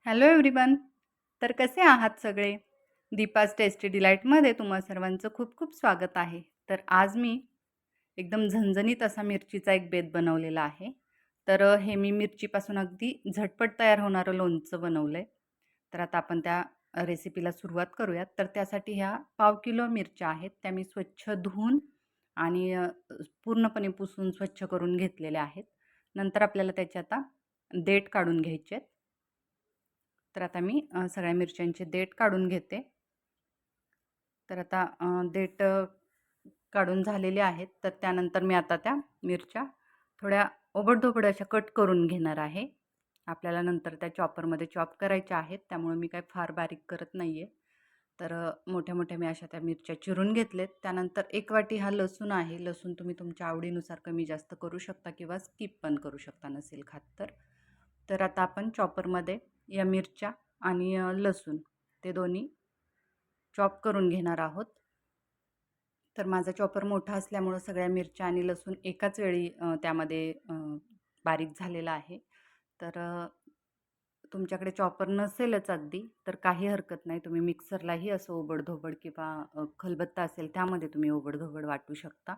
Hello everyone. तर कसे आहात सगळे? दीपाज टेस्टी डिलाईटमध्ये तुम्हा सर्वांचं खूप खूप स्वागत आहे. तर आज मी एकदम झणझणीत असा मिरचीचा एक बेत बनवलेला आहे. तर हे मी मिरचीपासून अगदी झटपट तयार होणारं लोणचं बनवलं आहे. तर आता आपण त्या रेसिपीला सुरुवात करूयात. तर त्यासाठी ह्या पाव किलो मिरच्या आहेत, त्या मी स्वच्छ धुवून आणि पूर्णपणे पुसून स्वच्छ करून घेतलेल्या आहेत. नंतर आपल्याला त्याचे आता देठ काढून घ्यायचे आहेत. तर आता मी सगळ्या मिरच्यांचे देठ काढून घेते. तर आता देठ काढून झालेले आहेत. तर त्यानंतर मी आता त्या मिरच्या थोड्या ओबडधोबड अशा कट करून घेणार आहे. आपल्याला नंतर त्या चॉपरमध्ये चॉप करायच्या आहेत, त्यामुळे मी काही फार बारीक करत नाही आहे. तर मोठ्या-मोठ्या मी अशा त्या मिरच्या चिरून घेतलेत. त्यानंतर 1 वाटी हा लसूण आहे. लसूण तुम्ही तुमच्या आवडीनुसार कमी जास्त करू शकता किंवा स्किप पण करू शकता नसेल खात तर. तर आता आपण चॉपरमध्ये या मिरच्या आणि लसूण ते दोन्ही चॉप करून घेणार आहोत. तर माझा चॉपर मोठा असल्यामुळं सगळ्या मिरच्या आणि लसूण एकाच वेळी त्यामध्ये बारीक झालेला आहे. तर तुमच्याकडे चॉपर नसेलच अगदी तर काही हरकत नाही. तुम्ही मिक्सरलाही असं ओबडधोबड किंवा खलबत्ता असेल त्यामध्ये तुम्ही ओबडधोबड वाटू शकता.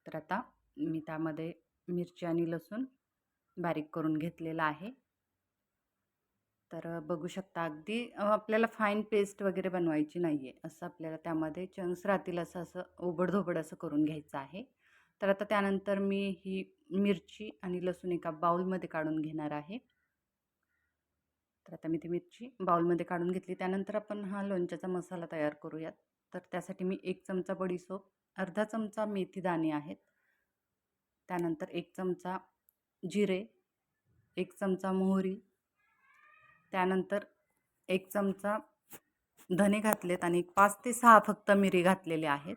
तर आता मी त्यामध्ये मिरची आणि लसूण बारीक करून घेतलेला आहे. तर बघू शकता अगदी आपल्याला फाईन पेस्ट वगैरे बनवायची नाही आहे. असं आपल्याला त्यामध्ये चंक्स राहतील असं असं ओबडधोबड असं करून घ्यायचं आहे. तर आता त्यानंतर मी ही मिरची आणि लसूण एका बाउलमध्ये काढून घेणार आहे. तर आता मी ती मिरची बाउलमध्ये काढून घेतली. त्यानंतर आपण हा लोणच्याचा मसाला तयार करूयात. तर त्यासाठी मी 1 चमचा बडीशेप, अर्धा चमचा मेथी दाणे आहेत. त्यानंतर 1 चमचा जिरे, 1 चमचा मोहरी, त्यानंतर 1 चमचा धने घातलेत आणि 5 ते 6 फक्त मिरी घातलेले आहेत.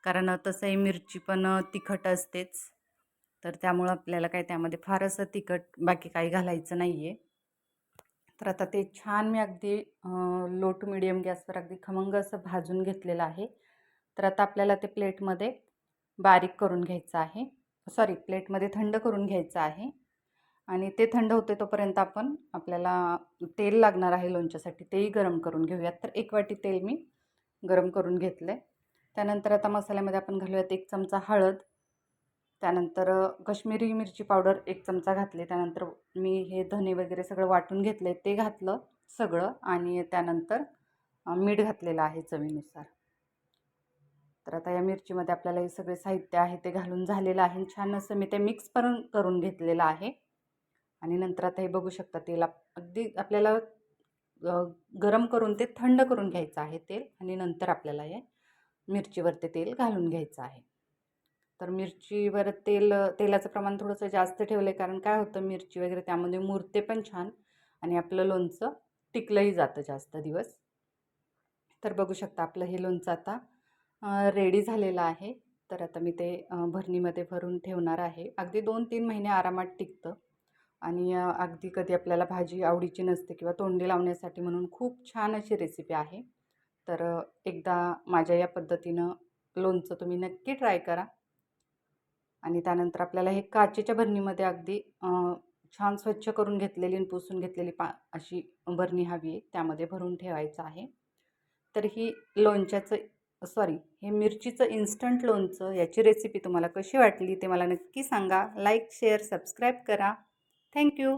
कारण तसंही मिरची पण तिखट असतेच. तर त्यामुळं आपल्याला काही त्यामध्ये फार असं तिखट बाकी काही घालायचं नाही आहे. तर आता ते छान मी अगदी लो टू मीडियम गॅसवर अगदी खमंग असं भाजून घेतलेलं आहे. तर आता आपल्याला ते प्लेटमध्ये बारीक करून घ्यायचं आहे. प्लेटमध्ये थंड करून घ्यायचं आहे. आणि ते थंड होते तोपर्यंत आपल्याला तेल लागणार आहे लोणच्यासाठी, तेही गरम करून घेऊयात. तर 1 वाटी तेल मी गरम करून घेतलं आहे. त्यानंतर आता मसाल्यामध्ये आपण घालूयात 1 चमचा हळद. त्यानंतर कश्मीरी मिरची पावडर 1 चमचा घातली. त्यानंतर मी हे धने वगैरे सगळं वाटून घेतले ते घातलं सगळं आणि त्यानंतर मीठ घातलेलं आहे चवीनुसार. तर आता या मिरचीमध्ये आपल्याला हे सगळे साहित्य आहे ते घालून झालेलं आहे. छान असं मी ते मिक्स करून घेतलेलं आहे. आणि नंतर आता हे बघू शकता तेल अगदी आपल्याला गरम करून ते थंड करून घ्यायचं आहे तेल आणि नंतर आपल्याला हे मिरचीवर ते तेल घालून घ्यायचं आहे. तर मिरचीवर तेलाचं प्रमाण थोडंसं जास्त ठेवलं आहे, कारण काय होतं मिरची वगैरे त्यामध्ये मुरते पण छान आणि आपलं लोणचं टिकलंही जातं जास्त दिवस. तर बघू शकता आपलं हे लोणचं आता रेडी झालेलं आहे. तर आता मी ते भरणीमध्ये भरून ठेवणार आहे. अगदी 2-3 महिने आरामात टिकतं आणि अगदी कधी आपल्याला भाजी आवडीची नसते किंवा तोंडी लावण्यासाठी म्हणून खूप छान अशी रेसिपी आहे. तर एकदा माझ्या या पद्धतीनं लोणचं तुम्ही नक्की ट्राय करा. आणि त्यानंतर आपल्याला हे काचेच्या बरणीमध्ये अगदी छान स्वच्छ करून घेतलेली आणि पुसून घेतलेली अशी बरणी हवी आहे, त्यामध्ये भरून ठेवायचं आहे. तर ही हे मिरचीचं इन्स्टंट लोणचं याची रेसिपी तुम्हाला कशी वाटली ते मला नक्की सांगा. लाईक, शेअर, सबस्क्राईब करा. थँक्यू.